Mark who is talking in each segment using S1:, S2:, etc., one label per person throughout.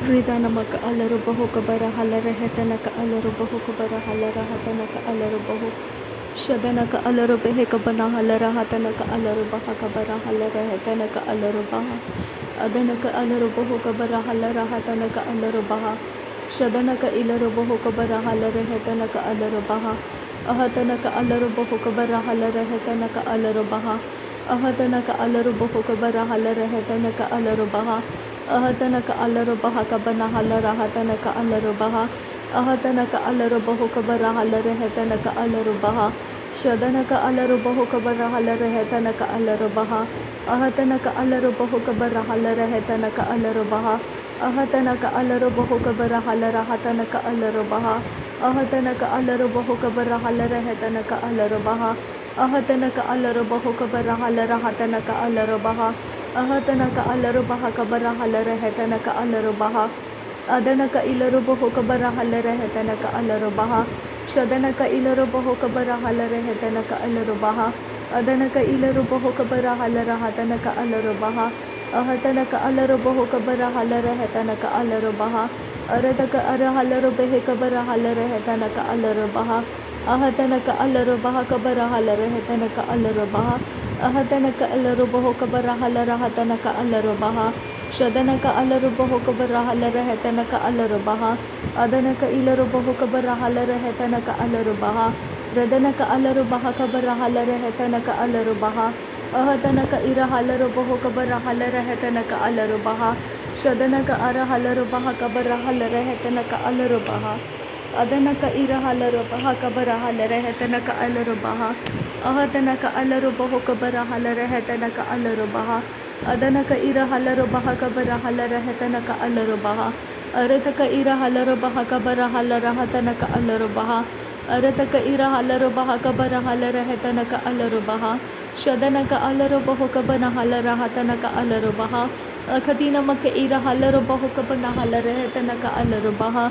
S1: Rida namaka alaru bahu kabara halara hetanaka alaru bahu kabara halara hatanaka alaru bahu shadanaka alaru behe kabana halara hatanaka alaru baha kabara halara hetanaka alaru baha adanaka alaru bahu kabara halara hatanaka alaru baha shadanaka ilaru bahu kabara halara hetanaka alaru baha ahatanaka alaru bahu kabara halara hetanaka alaru baha ahatanaka alaru bahu kabara halara hetanaka alaru baha ahatanaka alaru baha kabana halara hatanaka alaru baha ahatanaka alaru bahu kabara halara hetanaka alaru baha shadanaka alaru bahu kabara halara hetanaka alaru baha ahatanaka alaru bahu kabara halara hetanaka alaru baha ahatanaka alaru bahu kabara halara hatanaka alaru baha ahatanaka alaru bahu kabara halara hetanaka alaru baha ahatanaka alaru bahu kabara halara hatanaka alaru baha ahatanaka alaru baha kabara halara hetanaka alaru baha adanaka ilaru bahu kabara halara hetanaka alaru baha shadanaka ilaru bahu kabara halara hetanaka alaru baha adanaka ilaru bahu kabara halara hatanaka alaru baha ahatanaka alaru bahu kabara halara hetanaka alaru baha aradaka ara halaru behe kabara halara hetanaka alaru baha ahatanaka alaru baha kabara halara hetanaka alaru baha ahatanaka alaru bahu kabara halara hatanaka alaru baha shadanaka alaru bahu kabara halara hetanaka alaru baha adanaka ilaru bahu kabara halara hetanaka alaru baha radanaka alaru baha kabara halara hetanaka alaru baha ahatanaka ira halaru bahu kabara halara hetanaka alaru baha shadanaka ara halaru baha kabara halara hetanaka alaru baha adanaka ira halaru baha kabara halara hetanaka alaru baha ahatanaka alaru bahu kabara halara hetanaka alaru baha adanaka ira halaru baha kabara halara hetanaka alaru baha arataka ira halaru baha kabara halara hatanaka alaru baha arataka ira halaru baha kabara halara hetanaka alaru baha shadanaka alaru bahu kabana halara hatanaka alaru baha akatina maka ira halaru bahu kabana halara hetanaka alaru baha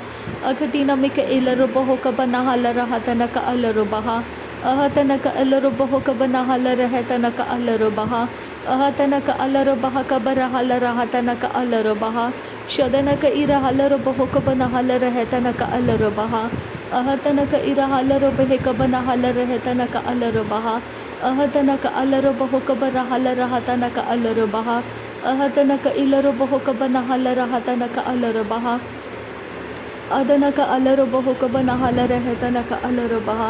S1: akatina mika ilaru bahu kabana halara hatanaka alaru baha ahatanaka alaru bahu kabana halara hetanaka alaru baha ahatanaka alaru baha kabara halara hatanaka alaru baha shadanaka ira halaru bahu kabana halara hetanaka alaru baha ahatanaka ira halaru behe kabana halara hetanaka alaru baha ahatanaka alaru bahu kabara halara hatanaka alaru baha ahatanaka ilaru bahu kabana halara hatanaka alaru baha adanaka alaru bahu kabana halara hetanaka alaru baha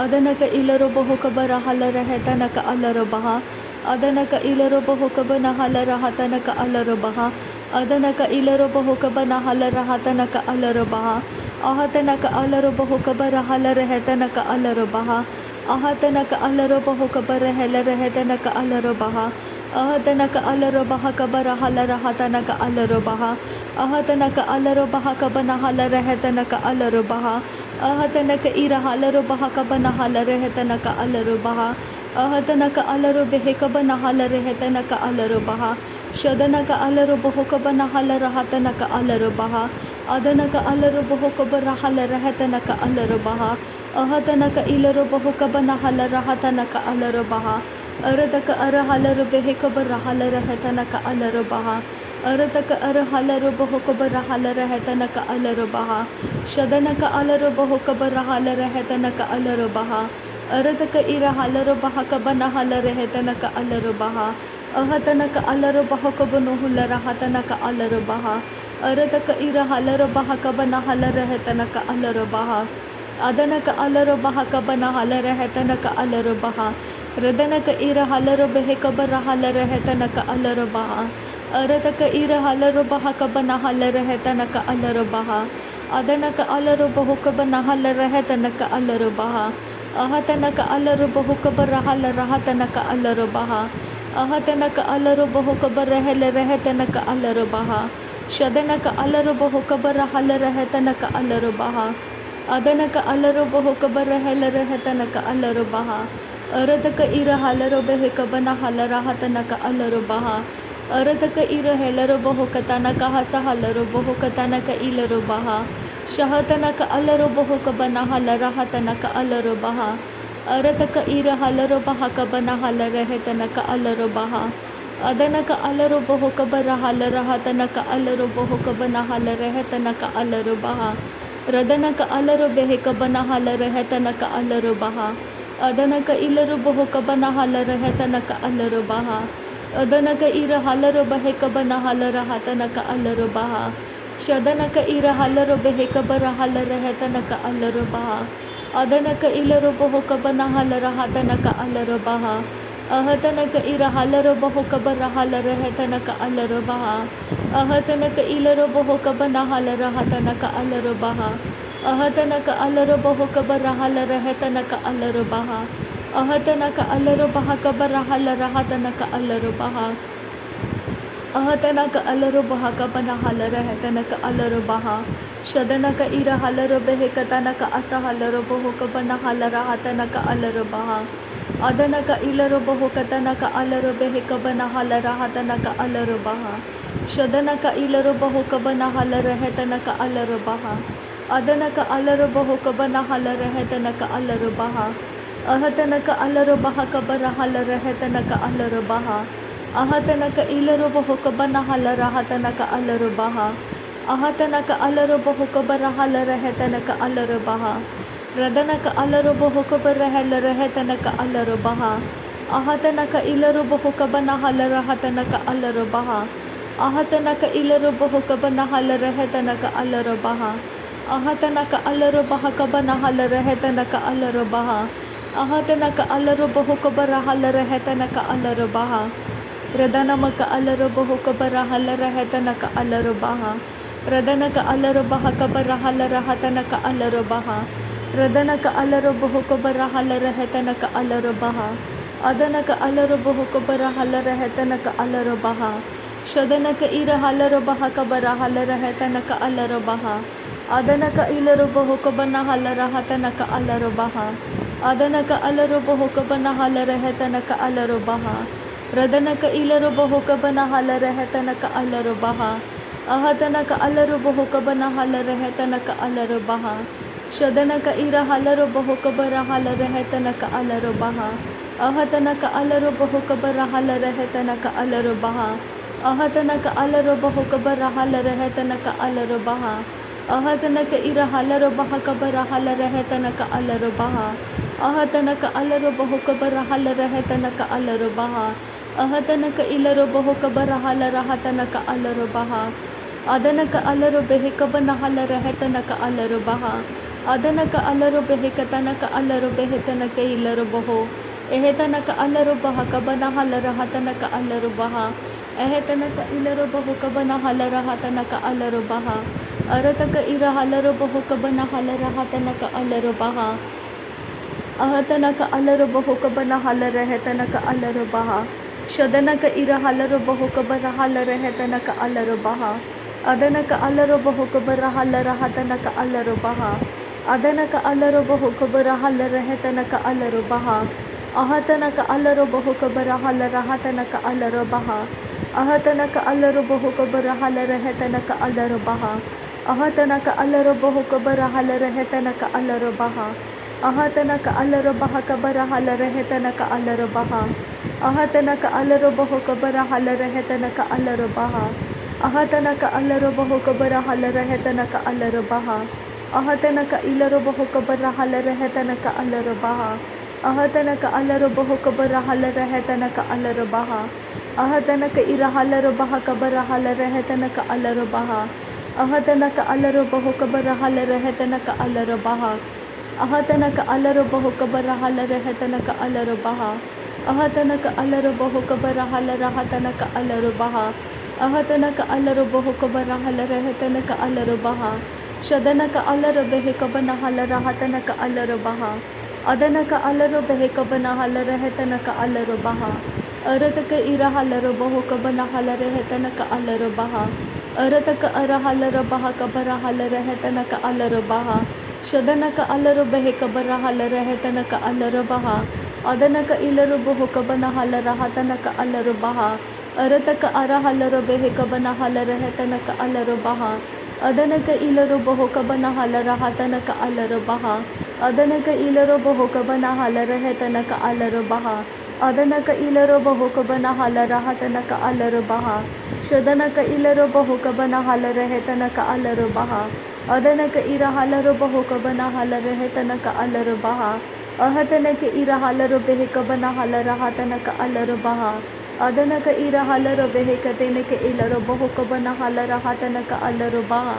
S1: adanaka ilaru bahu kabara halara hetanaka alaru baha adanaka ilaru bahu kabana halara hatanaka alaru baha adanaka ilaru bahu kabana halara hatanaka alaru baha ahatanaka alaru bahu kabara halara hetanaka alaru baha ahatanaka alaru bahu kabara halara hetanaka alaru baha ahatanaka alaru baha kabara halara hatanaka alaru baha ahatanaka alaru baha kabana halara hetanaka alaru baha ahatanaka ira halaru baha kabana halara hetanaka alaru baha ahatanaka alaru behe kabana halara hetanaka alaru baha shadanaka alaru bahu kabana halara hatanaka alaru baha adanaka alaru bahu kabara halara hetanaka alaru baha ahatanaka ilaru bahu kabana halara hatanaka alaru baha aradaka ara halaru behe kabara halara hetanaka alaru baha aradaka ara halaru bahu kabara halara hetanaka alaru baha shadanaka alaru bahu kabara halara hetanaka alaru baha aradaka ira halaru baha kabana halara hetanaka alaru baha ahatanaka alaru bahu kabanu hulara hatanaka alaru baha aradaka ira halaru baha kabana halara hetanaka alaru baha adanaka alaru baha kabana halara hetanaka alaru baha radanaka ira halaru behe kabara halara hetanaka alaru baha aradaka ira halaru baha kabana halara hetanaka alaru baha adanaka alaru bahu kabana halara hetanaka alaru baha ahatanaka alaru bahu kabara halara hatanaka alaru baha ahatanaka alaru bahu kabara halara hetanaka alaru baha shadanaka alaru bahu kabara halara hetanaka alaru baha adanaka alaru bahu kabara halara hetanaka alaru baha aradaka ira halaru behe kabana halara hatanaka alaru baha aradaka ira halaru bahu katanaka hasa halaru bahu katanaka ilaru baha shahatanaka alaru bahu kabana halara hatanaka alaru baha aradaka ira halaru baha kabana halara hetanaka alaru baha ಅದನಕ ಅಲರು ಬಹುಕ ಬರ ಹಲರ ಹತನಕ ಅಲರು ಬಹುಕ ಬನ ಹಲರ ಹೆತನಕ ಅಲರು ಬಹ ರದನಕ ಅಲರು ಬೆಹಕ ಬನ ಹಲರ ಹೆತನಕ ಅಲರು ಬಹ ಅದನಕ ಇಲರು ಬಹುಕ ಬನ ಹಲರ ಹೆತನಕ ಅಲರು ಬಹ ಅದನಕ ಇರ ಹಲರು ಬೆಹಕ ಬನ ಹಲರ ಹತನಕ ಅಲರು ಬಹ ಶದನಕ ಇರ ಹಲರು ಬೆಹಕ ಬರ ಹಲರ ಹೆತನಕ ಅಲರು ಬಹ ಅದನಕ ಇಲರು ಬಹುಕ ಬನ ಹಲರ ಹತನಕ ಅಲರು ಬಹ ಅಹತನಕ ಇರ ಹಲರು ಬಹುಕ ಬರ ಹಲರ ಹೆತನಕ ಅಲರು ಬಹ ಅಹತನಕ ಇಲರು ಬಹುಕ ಬನ ಹಲರ ಹತನಕ ಅಲರು ಬಹ ಅಹತನಕ ಅಲರು ಬಹುಕ ಬರ ಹಲರ ಹೆತನಕ ಅಲರು ಬಹ ಅಹತನಕ ಅಲರು ಬಹಕ ಬರ ಹಲರ ಹತನಕ ಅಲರು ಬಹ ಅಹತನಕ ಅಲರು ಬಹಕ ಬನ ಹಲರ ಹೆತನಕ ಅಲರು ಬಹ ಶದನಕ ಇರ ಹಲರು ಬೆಹಕ ತನಕ ಅಸ ಹಲರು ಬಹುಕ ಬನ ಹಲರ ಹತನಕ ಅಲರು ಬಹ ಅದನಕ ಇಲರು ಬಹುಕ ತನಕ ಅಲರು ಬೆಹಕ ಬನ ಹಲರ ಹತನಕ ಅಲರು ಬಹ ಶದನಕ ಇಲರು ಬಹುಕ ಬನ ಹಲರ ಹೆತನಕ ಅಲರು ಬಹ ಅದನಕ ಅಲರು ಬಹುಕ ಬನ ಹಲರ ಹೆತನಕ ಅಲರು ಬಹ ಅಹತನಕ ಅಲರು ಬಹಕ ಬರ ಹಲರ ಹೆತನಕ ಅಲರು ಬಹ ಅಹತನಕ ಇಲರು ಬಹುಕ ಬನ ಹಲರ ಹತನಕ ಅಲರು ಬಹ ಅಹತನಕ ಅಲರು ಬಹುಕ ಬರ ಹಲರ ಹೆತನಕ ಅಲರು ಬಹ ರದನಕ ಅಲರು ಬಹುಕ ಬರ ಹಲರ ಹೆತನಕ ಅಲರು ಬಹ ಅಹತನಕ ಇಲರು ಬಹುಕ ಬನ ಹಲರ ಹತನಕ ಅಲರು ಬಹ ಅಹತನಕ ಇಲರು ಬಹುಕ ಬನ ಹಲರ ಹೆತನಕ ಅಲರು ಬಹ ಅಹತನಕ ಅಲರು ಬಹಕ ಬನ ಹಲರ ಹೆತನಕ ಅಲರು ಬಹ ಅಹತನಕ ಅಲರು ಬಹುಕ ಬರ ಹಲರ ಹೆತನಕ ಅಲರು ಬಹ ರದನಮಕ ಅಲರು ಬಹುಕ ಬರ ಹಲರ ಹೆತನಕ ಅಲರು ಬಹ ರದನಕ ಅಲರು ಬಹಕ ಬರ ಹಲರ ಹತನಕ ಅಲರು ಬಹ ರದನಕ ಅಲರು ಬಹುಕ ಬರ ಹಲರ ಹೆತನಕ ಅಲರು ಬಹ ಅದನಕ ಅಲರು ಬಹುಕ ಬರ ಹಲರ ಹೆತನಕ ಅಲರು ಬಹ ಶದನಕ ಇರ ಹಲರು ಬಹಕ ಬರ ಹಲರ ಹೆತನಕ ಅಲರು ಬಹ ಅದನಕ ಇಲರು ಬಹುಕ ಬನ ಹಲರ ಹತನಕ ಅಲರು ಬಹ ಅದನಕ ಅಲರು ಬಹುಕ ಬನ ಹಲರ ಹೆತನಕ ಅಲರು ಬಹ ರದನಕ ಇಲರು ಬಹುಕ ಬನ ಹಲರ ಹೆತನಕ ಅಲರು ಬಹ ಅಹತನಕ ಅಲರು ಬಹುಕ ಬನ ಹಲರ ಹೆತನಕ ಅಲರು ಬಹ ಶದನಕ ಇರ ಹಲರು ಬಹುಕ ಬರ ಹಲರ ಹೆತನಕ ಅಲರು ಬಹ ಅಹತನಕ ಅಲರು ಬಹುಕ ಬರ ಹಲರ ಹೆತನಕ ಅಲರು ಬಹ ಅಹತನಕ ಅಲರು ಬಹುಕ ಬರ ಹಲರ ಹೆತನಕ ಅಲರು ಬಹ ಅಹತನಕ ಇರ ಹಲರು ಬಹಕ ಬರ ಹಲರ ಹೆತನಕ ಅಲರು ಬಹ ಅಹತನಕ ಅಲರು ಬಹುಕ ಬರ ಹಲರ ಹೆತನಕ ಅಲರು ಬಹ ಅಹತನಕ ಇಲರು ಬಹುಕ ಬರ ಹಲರ ಹತನಕ ಅಲರು ಬಹ ಅದನಕ ಅಲರು ಬೆಹಕ ಬನ ಹಲರ ಹೆತನಕ ಅಲರು ಬಹ ಅದನಕ ಅಲರು ಬೆಹಕ ತನಕ ಅಲರು ಬೆಹತನಕ ಇಲರು ಬಹು ಎಹತನಕ ಅಲರು ಬಹಕ ಬನ ಹಲರ ಹತನಕ ಅಲರು ಬಹ ಎಹತನಕ ಇಲರು ಬಹುಕ ಬನ ಹಲರ ಹತನಕ ಅಲರು ಬಹ ಅರತಕ ಇರ ಹಲರು ಬಹುಕ ಬನ ಹಲರ ಹತನಕ ಅಲರು ಬಹ ಅಹತನಕ ಅಲರು ಬಹುಕ ಬನ ಹಲರ ಹೆತನಕ ಅಲರು ಬಹ ಶದನಕ ಇರ ಹಲರು ಬಹುಕ ಬರ ಹಲರ ಹೆತನಕ ಅಲರು ಬಹ ಅದನಕ ಅಲರು ಬಹುಕ ಬರ ಹಲರ ಹತನಕ ಅಲರು ಬಹ ಅದನಕ ಅಲರು ಬಹುಕ ಬರ ಹಲರ ಹೆತನಕ ಅಲರು ಬಹ ಅಹತನಕ ಅಲರು ಬಹುಕ ಬರ ಹಲರ ಹತನಕ ಅಲರು ಬಹ ಅಹತನಕ ಅಲರು ಬಹುಕ ಬರ ಹಲರ ಹೆತನಕ ಅಲರು ಬಹ ಅಹತನಕ ಅಲರು ಬಹುಕ ಬರ ಹಲರ ಹೆತನಕ ಅಲರು ಬಹ ಅಹತನಕ ಅಲರು ಬಹಕ ಬರ ಹಲರ ಹೆತನಕ ಅಲರು ಬಹ ಅಹತನಕ ಅಲರು ಬಹುಕ ಬರ ಹಲರ ಹೆತನಕ ಅಲರು ಬಹ ಅಹತನಕ ಅಲರು ಬಹುಕ ಬರ ಹಲರ ಹೆತನಕ ಅಲರು ಬಹ ಅಹತನಕ ಇಲರು ಬಹುಕ ಬರ ಹಲರ ಹೆತನಕ ಅಲರು ಬಹ ಅಹತನಕ ಅಲರು ಬಹುಕ ಬರ ಹಲರ ಹೆತನಕ ಅಲರು ಬಹ ಅಹತನಕ ಇರ ಹಲರು ಬಹಕ ಬರ ಹಲರ ಹೆತನಕ ಅಲರು ಬಹ ಅಹತನಕ ಅಲರು ಬಹುಕ ಬರ ಹಲರ ಹೆತನಕ ಅಲರು ಬಹ ಅಹತನಕ ಅಲರು ಬಹುಕ ಬರ ಹಲರ ಹೆತನಕ ಅಲರು ಬಹ ಅಹತನಕ ಅಲರು ಬಹುಕ ಬರ ಹಲರ ಹತನಕ ಅಲರು ಬಹ ಅಹತನಕ ಅಲರು ಬಹುಕ ಬರ ಹಲರ ಹೆತನಕ ಅಲರು ಬಹ ಶದನಕ ಅಲರು ಬೆಹಕ ಬನ ಹಲರ ಹತನಕ ಅಲರು ಬಹ ಅದನಕ ಅಲರು ಬೆಹಕ ಬನ ಹಲರ ಹೆತನಕ ಅಲರು ಬಹ ಅರತಕ ಇರ ಹಲರು ಬಹುಕ ಬನ ಹಲರ ಹೆತನಕ ಅಲರು ಬಹ ಅರತಕ ಅರ ಹಲರ ಬಹಕ ಬರ ಹಲರ ಹೆತನಕ ಅಲರು ಬಹ ಶದನಕ ಅಲರು ಬೆಹಕ ಬರ ಹಲರ ಹೆತನಕ ಅಲರು ಬಹ ಅದನಕ ಇಲರು ಬಹುಕ ಬನ ಹಲರ ಹತನಕ ಅಲರು ಬಹ ಅರತಕ ಅರ ಹಲರು ಬೆಹಕ ಬನ ಹಲರ ಹೆತನಕ ಅಲರು ಬಹ ಅದನಕ ಇಲರು ಬಹುಕ ಬನ ಹಲರ ಹತನಕ ಅಲರು ಬಹ ಅದನಕ ಇಲರು ಬಹುಕ ಬನ ಹಲರ ಹೆತನಕ ಅಲರು ಬಹ Adana ka ilaro baho ka bana hala rahatana ka alaro baha. Shadana ka ilaro baho ka bana hala rehetana ka alaro baha. Adana ka ira halaro baho ka bana hala rehetana ka alaro baha. Ahatana ka ira halaro behe ka bana hala rahatana ka alaro baha. Adana ka ira halaro behe ka tene ka ilaro baho ka bana hala rahatana ka alaro baha.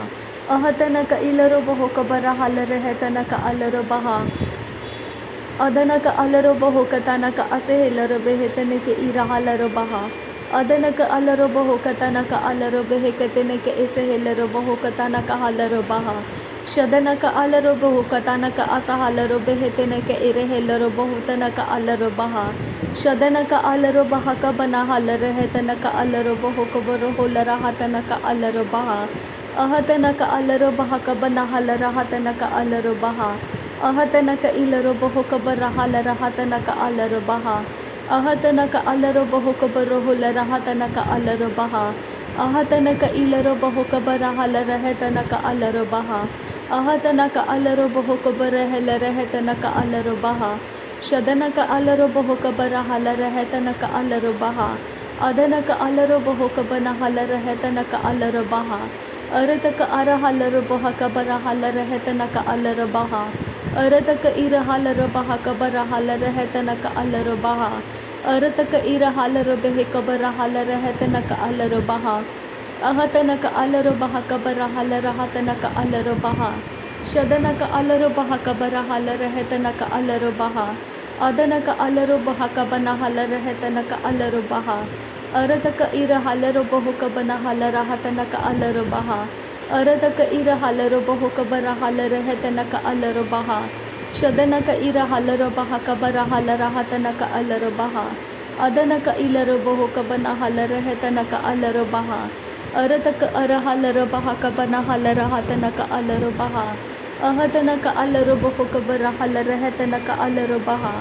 S1: Ahatana ka ilaro baho ka bara hala rehetana ka alaro baha. Adana ka alaro baho katana ka asehilaro behetane ke ira halaro baha. Adana ka alaro baho katana ka alaro behe katene ke esehilaro baho katana ka halaro baha. Shadana ka alaro baho katana ka asahalaro behetene ke irehilaro baho tana ka alaro baha. Shadana ka alaro baha ka bana halaro hetana ka alaro baho ka baro holara hatana ka alaro baha. Ahatana ka alaro baha ka bana halara hatana ka alaro baha. Ahatana ka ilaro baho ka bara halara hatana ka alaro baha. Ahatana ka alaro baho ka baro holara hatana ka alaro baha. Ahatana ka ilaro baho ka bara halara hetana ka alaro baha. Ahatana ka alaro baho ka bara helara hetana ka alaro baha. Shadana ka alaro baho ka bara halara hetana ka alaro baha. Adana ka alaro baho ka bana halara hetana ka alaro baha. Arata ka ara halara baha ka bara halara hetana ka alaro baha. Arata ka ira halara baha ka bara halara hetana ka alaro baha. Arata ka ira halara behe ka bara halara hetana ka alaro baha. Ahatana ka alaro baha ka bara halara hatana ka alaro baha. Shadana ka alaro baha ka bara halara hetana ka alaro baha. Adana ka alaro baha ka bana halara hetana ka alaro baha. Arata ka ira halaro baho ka bana halara hatana ka alaro baha. Arata ka ira halaro baho ka bara halara hetana ka alaro baha. Shadana ka ira halaro baha ka bara halara hatana ka alaro baha. Adana ka ilaro baho ka bana halara hetana ka alaro baha. Arata ka ara halaro baha ka bana halara hatana ka alaro baha. Ahatana ka alaro baho ka bara halara hetana ka alaro baha.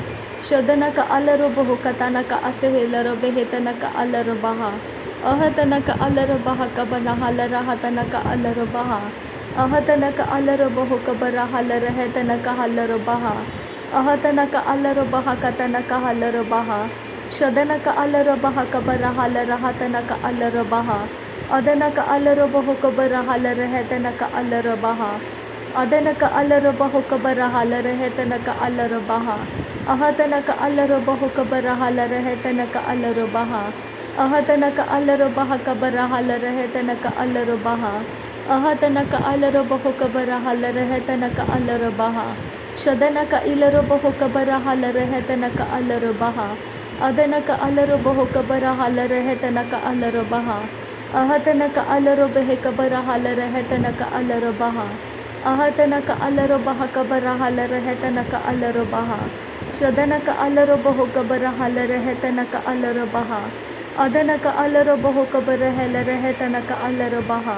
S1: Shadana ka alaro baho katana ka asehilaro behetana ka alaro baha. Ahatana ka alaro baha ka bana halara hatana ka alaro baha. Ahatana ka alaro baho ka bara halara hetana ka halaro baha. Ahatana ka alaro baha katana ka halaro baha. Shadana ka alaro baha ka bara halara hatana ka alaro baha. Adana ka alaro baho ka bara halara hetana ka alaro baha. Adana ka alaro baho ka bara halara hetana ka alaro baha. Ahatana ka alaro baho ka bara halara hetana ka alaro baha. Ahatana ka alaro baha ka bara halara hetana ka alaro baha. Ahatana ka alaro baho ka bara halara hetana ka alaro baha. Shadana ka ilaro baho ka bara halara hetana ka alaro baha. Adana ka alaro baho ka bara halara hetana ka alaro baha. Ahatana ka alaro behe ka bara halara hetana ka alaro baha. Ahatana ka alaro baha ka bara halara hetana ka alaro baha. Shadana ka alaro baho ka bara halara hetana ka alaro baha. Adana ka alaro baho ka bara halara hetana ka alaro baha.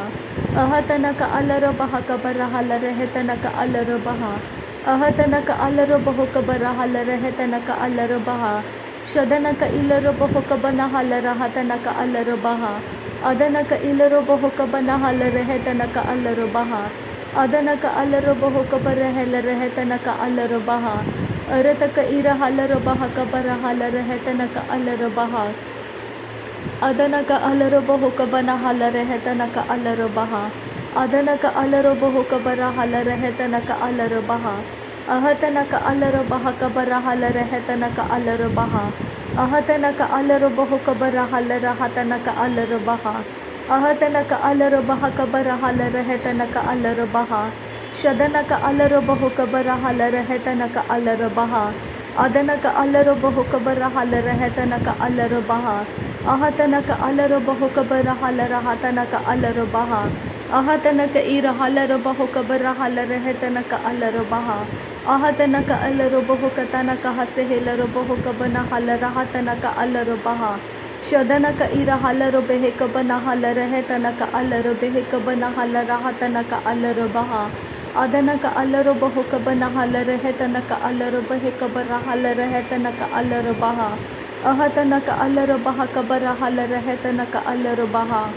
S1: Ahatana ka alaro baha ka bara halara hetana ka alaro baha. Ahatana ka alaro baho ka bara halara hetana ka alaro baha. Shadana ka ilaro baho ka bana halara hatana ka alaro baha. Adana ka ilaro baho ka bana halara hetana ka alaro baha. Adana ka alaro baho ka bara halara hetana ka alaro baha. Arata ka ira halaro baha ka bara halara hetana ka alaro baha. Adana ka alaro baho ka bana halara hetana ka alaro baha. Adana ka alaro baho ka bara halara hetana ka alaro baha. Ahatana ka alaro baha ka bara halara hetana ka alaro baha. Ahatana ka alaro baho ka bara halara hatana ka alaro baha. Ahatana ka alaro baha ka bara halara hetana ka alaro baha. Shadana ka alaro baho ka bara halara hetana ka alaro baha. Adana ka alaro baho ka bara halara hetana ka alaro baha. Ahatana ka alaro baho ka bara halara hatana ka alaro baha. Ahatana ka ira halaro baho ka bara halara hetana ka alaro baha. Ahatana ka alaro baho ka tana ka hasehilaro baho ka bana halara hatana ka alaro baha. Shadana ka ira halaro behe ka bana halara hetana ka alaro behe ka bana halara hatana ka alaro baha. Adana ka alaro baho ka bana halara hetana ka alaro behe ka bara halara hetana ka alaro baha. Ahatana ka alaro baha ka bara halara hetana ka alaro baha.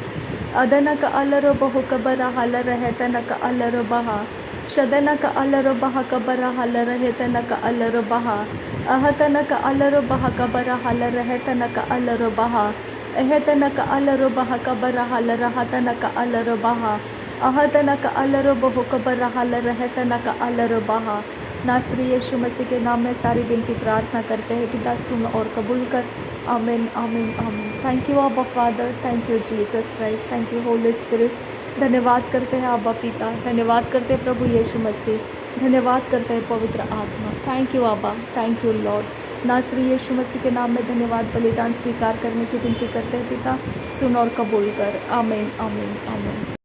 S1: Adana ka alaro baho ka bara halara hetana ka alaro baha. Shadana ka alaro baha ka bara halara hetana ka alaro baha. अहतनक अलरुबह कबर हल रहतनक अलरुबह एहतनक अलरुबह कबर हल रहतनक अलरुबह अहतनक अलरुबह कबर हल रहतनक अलरुबह। नासरी यीशु मसीह के नाम में सारी विनती प्रार्थना करते हैं, पिता सुन और कबूल कर। आमीन आमीन आमीन। थैंक यू आबा father, thank you Jesus Christ, thank you Holi spirit. धन्यवाद करते हैं आबा पिता, धन्यवाद करते हैं प्रभु यीशु मसीह, धन्यवाद करते हैं पवित्र आत्मा। थैंक यू आबा, थैंक यू लॉर्ड। नासरी यीशु मसीह के नाम में धन्यवाद, बलिदान स्वीकार करने की विनती करते हैं पिता, सुन और कबूल कर। आमीन आमीन आमीन।